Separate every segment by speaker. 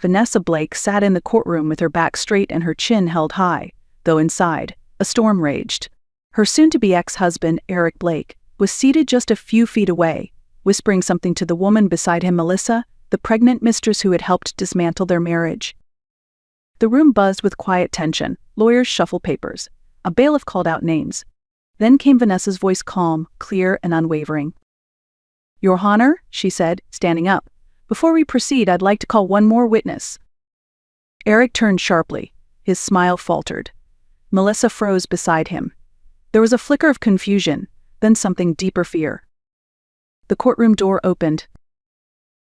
Speaker 1: Vanessa Blake sat in the courtroom with her back straight and her chin held high, though inside, a storm raged. Her soon-to-be ex-husband, Eric Blake, was seated just a few feet away, whispering something to the woman beside him, Melissa, the pregnant mistress who had helped dismantle their marriage. The room buzzed with quiet tension. Lawyers shuffled papers. A bailiff called out names. Then came Vanessa's voice, calm, clear, and unwavering. "Your Honor," she said, standing up. "Before we proceed, I'd like to call one more witness." Eric turned sharply. His smile faltered. Melissa froze beside him. There was a flicker of confusion, then something deeper, fear. The courtroom door opened.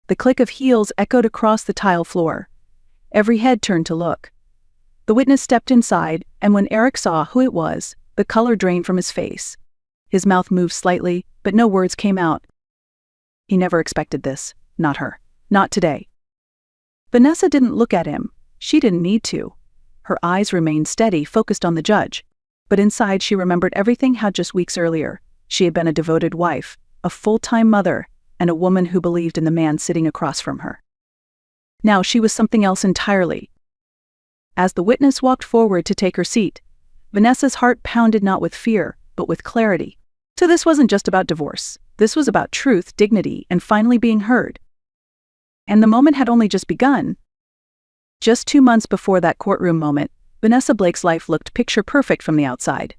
Speaker 1: The click of heels echoed across the tile floor. Every head turned to look. The witness stepped inside, and when Eric saw who it was, the color drained from his face. His mouth moved slightly, but no words came out. He never expected this. Not her. Not today. Vanessa didn't look at him. She didn't need to. Her eyes remained steady, focused on the judge. But inside she remembered everything had just weeks earlier. She had been a devoted wife, a full-time mother, and a woman who believed in the man sitting across from her. Now she was something else entirely. As the witness walked forward to take her seat, Vanessa's heart pounded not with fear, but with clarity. So this wasn't just about divorce. This was about truth, dignity, and finally being heard. And the moment had only just begun. Just 2 months before that courtroom moment, Vanessa Blake's life looked picture-perfect from the outside.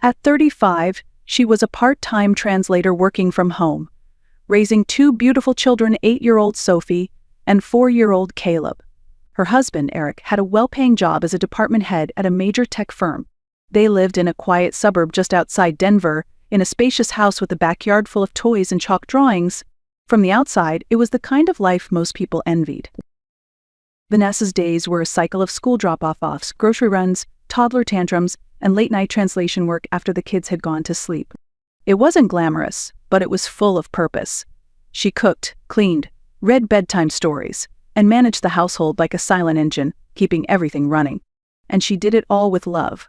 Speaker 1: At 35, she was a part-time translator working from home, raising 2 beautiful children, 8-year-old Sophie and 4-year-old Caleb. Her husband, Eric, had a well-paying job as a department head at a major tech firm. They lived in a quiet suburb just outside Denver, in a spacious house with a backyard full of toys and chalk drawings. From the outside, it was the kind of life most people envied. Vanessa's days were a cycle of school drop-offs, grocery runs, toddler tantrums, and late-night translation work after the kids had gone to sleep. It wasn't glamorous, but it was full of purpose. She cooked, cleaned, read bedtime stories, and managed the household like a silent engine, keeping everything running. And she did it all with love.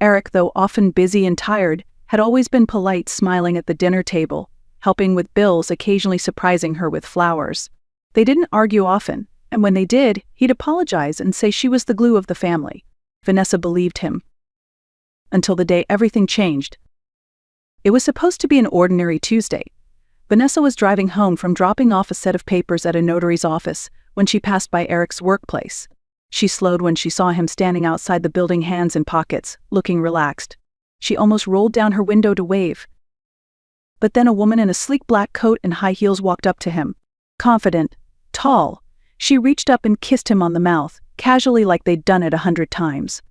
Speaker 1: Eric, though often busy and tired, had always been polite, smiling at the dinner table, helping with bills, occasionally surprising her with flowers. They didn't argue often, and when they did, he'd apologize and say she was the glue of the family. Vanessa believed him. Until the day everything changed. It was supposed to be an ordinary Tuesday. Vanessa was driving home from dropping off a set of papers at a notary's office when she passed by Eric's workplace. She slowed when she saw him standing outside the building, hands in pockets, looking relaxed. She almost rolled down her window to wave. But then a woman in a sleek black coat and high heels walked up to him. Confident, tall. She reached up and kissed him on the mouth, casually, like they'd done it 100 times.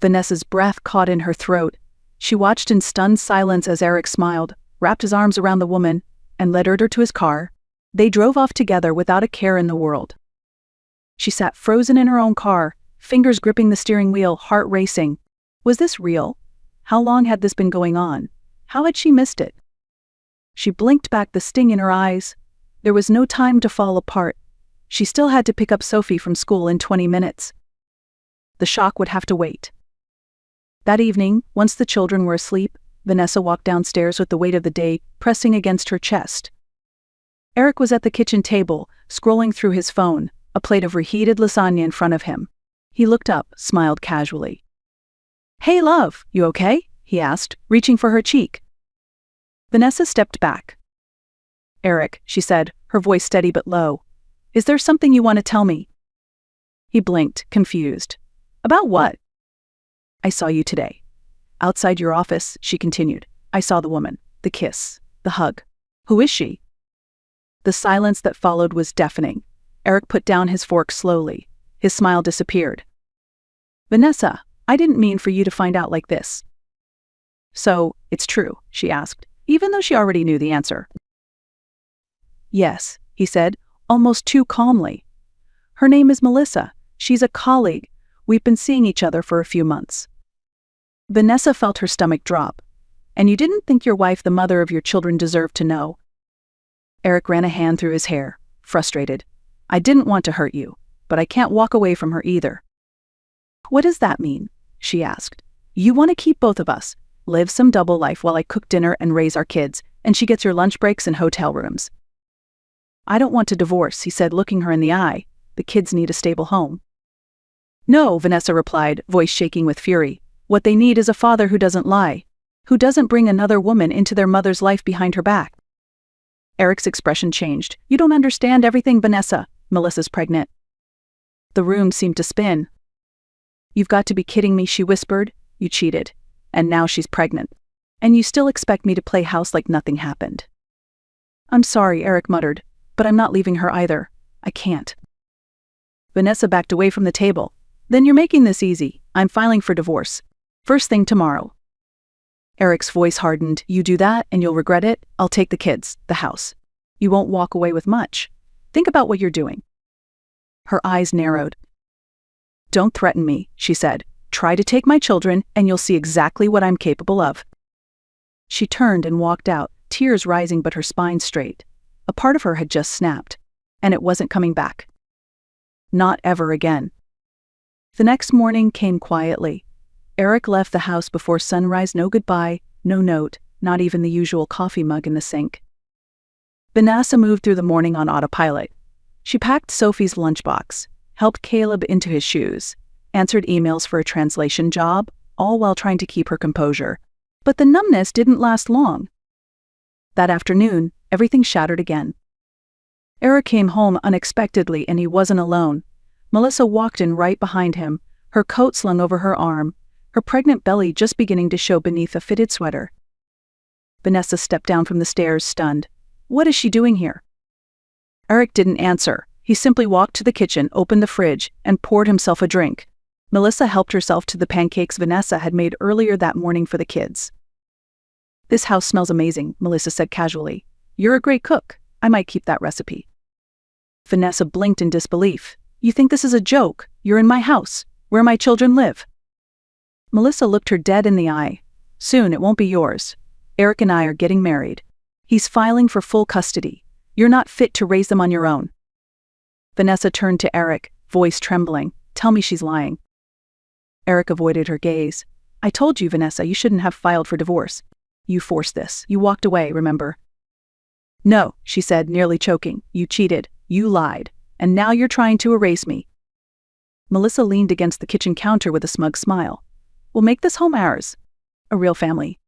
Speaker 1: Vanessa's breath caught in her throat. She watched in stunned silence as Eric smiled, wrapped his arms around the woman, and led her to his car. They drove off together without a care in the world. She sat frozen in her own car, fingers gripping the steering wheel, heart racing. Was this real? How long had this been going on? How had she missed it? She blinked back, the sting in her eyes. There was no time to fall apart. She still had to pick up Sophie from school in 20 minutes. The shock would have to wait. That evening, once the children were asleep, Vanessa walked downstairs with the weight of the day pressing against her chest. Eric was at the kitchen table, scrolling through his phone, a plate of reheated lasagna in front of him. He looked up, smiled casually. "Hey love, you okay?" he asked, reaching for her cheek. Vanessa stepped back. "Eric," she said, her voice steady but low. "Is there something you want to tell me?" He blinked, confused. "About what?" "I saw you today. Outside your office," she continued. "I saw the woman, the kiss, the hug. Who is she?" The silence that followed was deafening. Eric put down his fork slowly. His smile disappeared. "Vanessa, I didn't mean for you to find out like this." "So, it's true?" she asked, even though she already knew the answer. "Yes," he said, almost too calmly. "Her name is Melissa. She's a colleague. We've been seeing each other for a few months." Vanessa felt her stomach drop. "And you didn't think your wife, the mother of your children, deserved to know?" Eric ran a hand through his hair, frustrated. "I didn't want to hurt you, but I can't walk away from her either." "What does that mean?" she asked. "You want to keep both of us, live some double life while I cook dinner and raise our kids, and she gets your lunch breaks and hotel rooms." I don't want to divorce, he said, looking her in the eye. The kids need a stable home. No, Vanessa replied, voice shaking with fury. What they need is a father who doesn't lie, who doesn't bring another woman into their mother's life behind her back. Eric's expression changed. You don't understand everything, Vanessa. Melissa's pregnant. The room seemed to spin. You've got to be kidding me, she whispered. You cheated. And now she's pregnant. And you still expect me to play house like nothing happened. I'm sorry, Eric muttered, but I'm not leaving her either. I can't. Vanessa backed away from the table. Then you're making this easy. I'm filing for divorce. First thing tomorrow. Eric's voice hardened. You do that and you'll regret it. I'll take the kids, the house. You won't walk away with much. Think about what you're doing. Her eyes narrowed. Don't threaten me, she said. Try to take my children and you'll see exactly what I'm capable of. She turned and walked out, tears rising but her spine straight. A part of her had just snapped, and it wasn't coming back. Not ever again. The next morning came quietly. Eric left the house before sunrise. No goodbye, no note, not even the usual coffee mug in the sink. Vanessa moved through the morning on autopilot. She packed Sophie's lunchbox, helped Caleb into his shoes, answered emails for a translation job, all while trying to keep her composure. But the numbness didn't last long. That afternoon, everything shattered again. Eric came home unexpectedly and he wasn't alone. Melissa walked in right behind him, her coat slung over her arm, her pregnant belly just beginning to show beneath a fitted sweater. Vanessa stepped down from the stairs, stunned. What is she doing here? Eric didn't answer. He simply walked to the kitchen, opened the fridge, and poured himself a drink. Melissa helped herself to the pancakes Vanessa had made earlier that morning for the kids. This house smells amazing, Melissa said casually. You're a great cook. I might keep that recipe. Vanessa blinked in disbelief. You think this is a joke? You're in my house, where my children live. Melissa looked her dead in the eye. Soon it won't be yours. Eric and I are getting married. He's filing for full custody. You're not fit to raise them on your own. Vanessa turned to Eric, voice trembling. Tell me she's lying. Eric avoided her gaze. I told you, Vanessa, you shouldn't have filed for divorce. You forced this. You walked away, remember? No, she said, nearly choking. You cheated. You lied. And now you're trying to erase me. Melissa leaned against the kitchen counter with a smug smile. We'll make this home ours. A real family.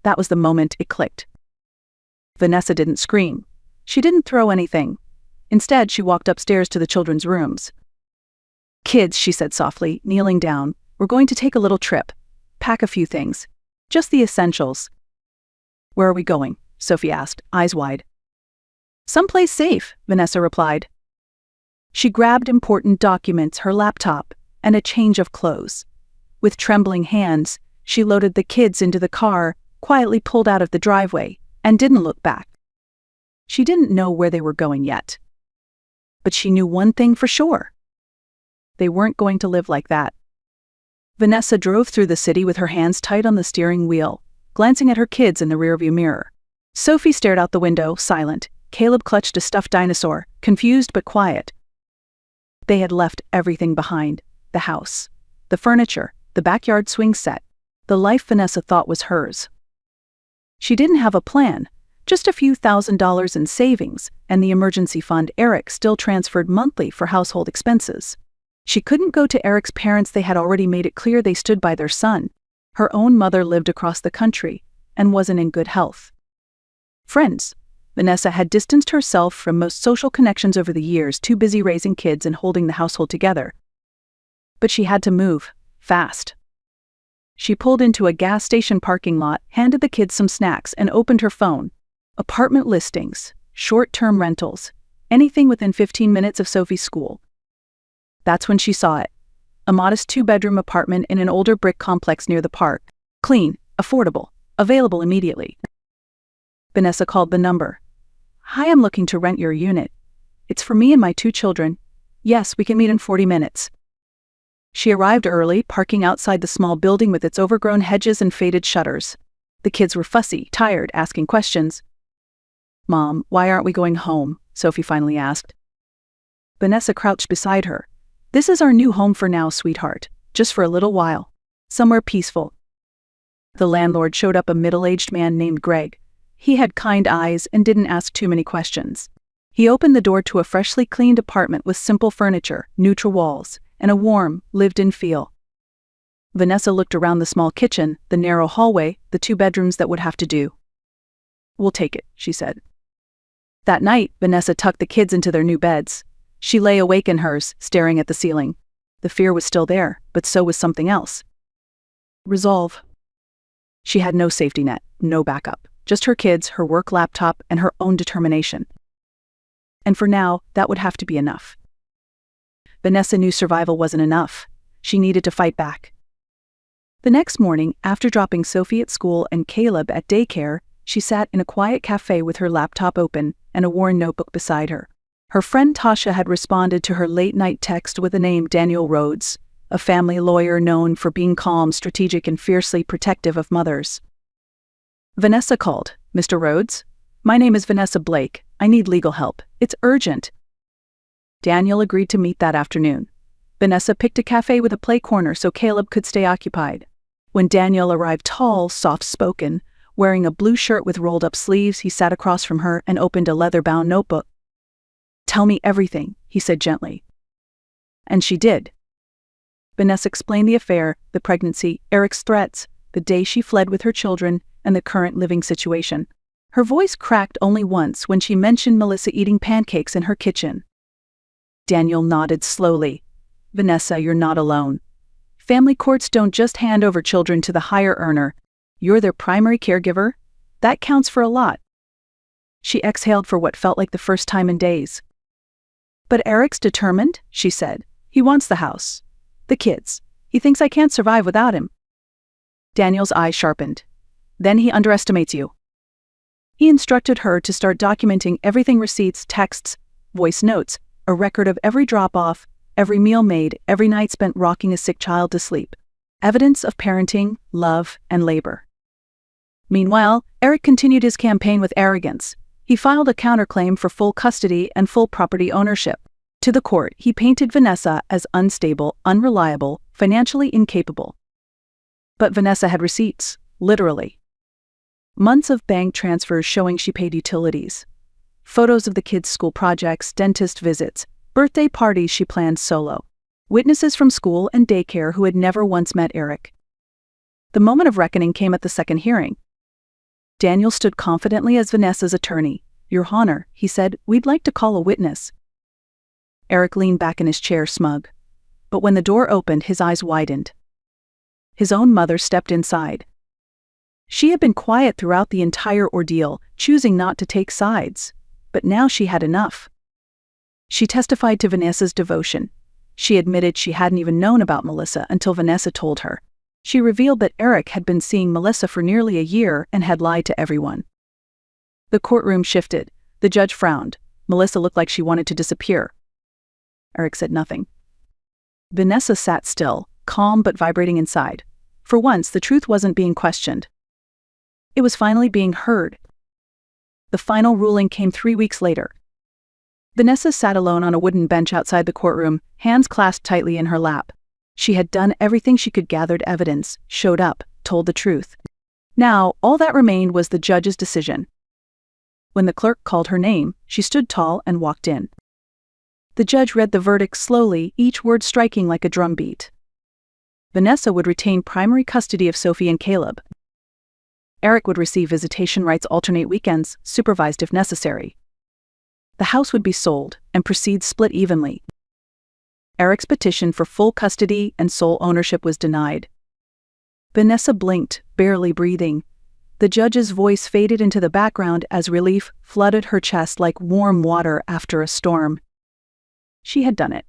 Speaker 1: That was the moment it clicked. Vanessa didn't scream. She didn't throw anything. Instead, she walked upstairs to the children's rooms. Kids, she said softly, kneeling down, we're going to take a little trip. Pack a few things. Just the essentials. Where are we going? Sophie asked, eyes wide. Someplace safe, Vanessa replied. She grabbed important documents, her laptop, and a change of clothes. With trembling hands, she loaded the kids into the car, quietly pulled out of the driveway, and didn't look back. She didn't know where they were going yet. But she knew one thing for sure. They weren't going to live like that. Vanessa drove through the city with her hands tight on the steering wheel, glancing at her kids in the rearview mirror. Sophie stared out the window, silent. Caleb clutched a stuffed dinosaur, confused but quiet. They had left everything behind. The house, the furniture, the backyard swing set, the life Vanessa thought was hers. She didn't have a plan, just a few $1,000s in savings, and the emergency fund Eric still transferred monthly for household expenses. She couldn't go to Eric's parents. They had already made it clear they stood by their son. Her own mother lived across the country and wasn't in good health. Friends. Vanessa had distanced herself from most social connections over the years, too busy raising kids and holding the household together. But she had to move, fast. She pulled into a gas station parking lot, handed the kids some snacks, and opened her phone. Apartment listings, short-term rentals, anything within 15 minutes of Sophie's school. That's when she saw it. A modest 2-bedroom apartment in an older brick complex near the park. Clean, affordable, available immediately. Vanessa called the number. Hi, I'm looking to rent your unit. It's for me and my 2 children. Yes, we can meet in 40 minutes. She arrived early, parking outside the small building with its overgrown hedges and faded shutters. The kids were fussy, tired, asking questions. Mom, why aren't we going home? Sophie finally asked. Vanessa crouched beside her. This is our new home for now, sweetheart. Just for a little while. Somewhere peaceful. The landlord showed up, a middle-aged man named Greg. He had kind eyes and didn't ask too many questions. He opened the door to a freshly cleaned apartment with simple furniture, neutral walls, and a warm, lived-in feel. Vanessa looked around the small kitchen, the narrow hallway, the 2 bedrooms that would have to do. "We'll take it," she said. That night, Vanessa tucked the kids into their new beds. She lay awake in hers, staring at the ceiling. The fear was still there, but so was something else. Resolve. She had no safety net, no backup, just her kids, her work laptop, and her own determination. And for now, that would have to be enough. Vanessa knew survival wasn't enough. She needed to fight back. The next morning, after dropping Sophie at school and Caleb at daycare, she sat in a quiet cafe with her laptop open and a worn notebook beside her. Her friend Tasha had responded to her late-night text with the name Daniel Rhodes, a family lawyer known for being calm, strategic, and fiercely protective of mothers. Vanessa called. "Mr. Rhodes? My name is Vanessa Blake. I need legal help. It's urgent." Daniel agreed to meet that afternoon. Vanessa picked a cafe with a play corner so Caleb could stay occupied. When Daniel arrived tall, soft-spoken, wearing a blue shirt with rolled-up sleeves, he sat across from her and opened a leather-bound notebook. "Tell me everything," he said gently. And she did. Vanessa explained the affair, the pregnancy, Eric's threats, the day she fled with her children, and the current living situation. Her voice cracked only once when she mentioned Melissa eating pancakes in her kitchen. Daniel nodded slowly. "Vanessa, you're not alone. Family courts don't just hand over children to the higher earner. You're their primary caregiver. That counts for a lot." She exhaled for what felt like the first time in days. "But Eric's determined," she said. "He wants the house. The kids. He thinks I can't survive without him." Daniel's eyes sharpened. "Then he underestimates you." He instructed her to start documenting everything: receipts, texts, voice notes, a record of every drop-off, every meal made, every night spent rocking a sick child to sleep. Evidence of parenting, love, and labor. Meanwhile, Eric continued his campaign with arrogance. He filed a counterclaim for full custody and full property ownership. To the court, he painted Vanessa as unstable, unreliable, financially incapable. But Vanessa had receipts, literally. Months of bank transfers showing she paid utilities. Photos of the kids' school projects, dentist visits, birthday parties she planned solo. Witnesses from school and daycare who had never once met Eric. The moment of reckoning came at the second hearing. Daniel stood confidently as Vanessa's attorney. "Your Honor," he said, "we'd like to call a witness." Eric leaned back in his chair, smug. But when the door opened, his eyes widened. His own mother stepped inside. She had been quiet throughout the entire ordeal, choosing not to take sides. But now she had enough. She testified to Vanessa's devotion. She admitted she hadn't even known about Melissa until Vanessa told her. She revealed that Eric had been seeing Melissa for nearly a year and had lied to everyone. The courtroom shifted. The judge frowned. Melissa looked like she wanted to disappear. Eric said nothing. Vanessa sat still, calm but vibrating inside. For once, the truth wasn't being questioned. It was finally being heard. The final ruling came 3 weeks later. Vanessa sat alone on a wooden bench outside the courtroom, hands clasped tightly in her lap. She had done everything she could, gathered evidence, showed up, told the truth. Now, all that remained was the judge's decision. When the clerk called her name, she stood tall and walked in. The judge read the verdict slowly, each word striking like a drumbeat. Vanessa would retain primary custody of Sophie and Caleb. Eric would receive visitation rights, alternate weekends, supervised if necessary. The house would be sold, and proceeds split evenly. Eric's petition for full custody and sole ownership was denied. Vanessa blinked, barely breathing. The judge's voice faded into the background as relief flooded her chest like warm water after a storm. She had done it.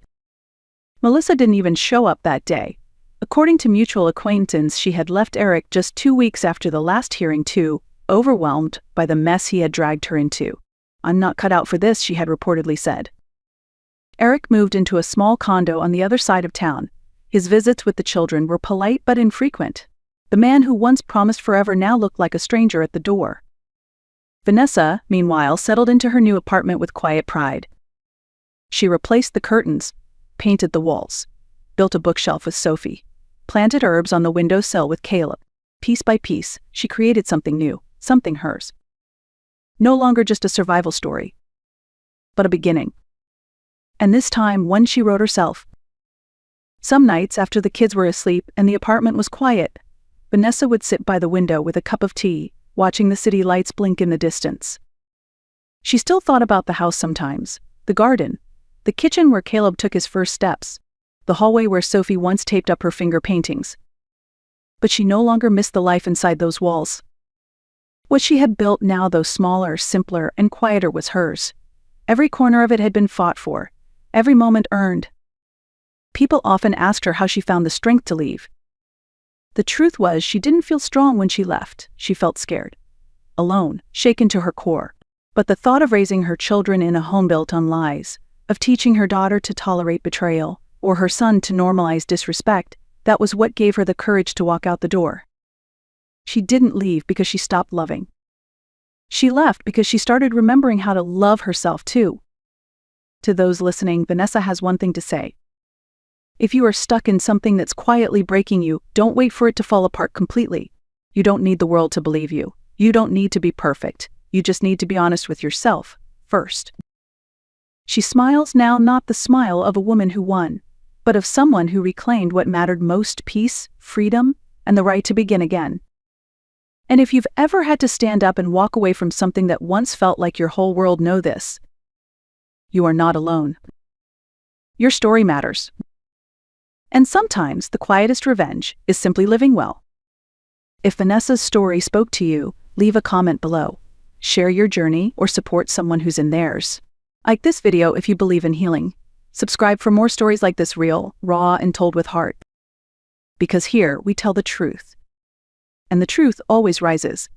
Speaker 1: Melissa didn't even show up that day. According to mutual acquaintance, she had left Eric just 2 weeks after the last hearing too, overwhelmed by the mess he had dragged her into. "I'm not cut out for this," she had reportedly said. Eric moved into a small condo on the other side of town. His visits with the children were polite but infrequent. The man who once promised forever now looked like a stranger at the door. Vanessa, meanwhile, settled into her new apartment with quiet pride. She replaced the curtains, painted the walls, built a bookshelf with Sophie, planted herbs on the windowsill with Caleb. Piece by piece, she created something new, something hers. No longer just a survival story. but a beginning. And this time, one she wrote herself. Some nights after the kids were asleep and the apartment was quiet, Vanessa would sit by the window with a cup of tea, watching the city lights blink in the distance. She still thought about the house sometimes, the garden, the kitchen where Caleb took his first steps, the hallway where Sophie once taped up her finger paintings. But she no longer missed the life inside those walls. What she had built now, though smaller, simpler, and quieter, was hers. Every corner of it had been fought for, every moment earned. People often asked her how she found the strength to leave. The truth was, she didn't feel strong when she left. She felt scared, alone, shaken to her core. But the thought of raising her children in a home built on lies, of teaching her daughter to tolerate betrayal, or her son to normalize disrespect, that was what gave her the courage to walk out the door. She didn't leave because she stopped loving. She left because she started remembering how to love herself too. To those listening, Vanessa has one thing to say. If you are stuck in something that's quietly breaking you, don't wait for it to fall apart completely. You don't need the world to believe you. You don't need to be perfect. You just need to be honest with yourself, first. She smiles now, not the smile of a woman who won, but of someone who reclaimed what mattered most: peace, freedom, and the right to begin again. And if you've ever had to stand up and walk away from something that once felt like your whole world, know this. You are not alone. Your story matters. And sometimes the quietest revenge is simply living well. If Vanessa's story spoke to you, leave a comment below. Share your journey or support someone who's in theirs. Like this video if you believe in healing. Subscribe for more stories like this, real, raw, and told with heart. Because here we tell the truth. And the truth always rises.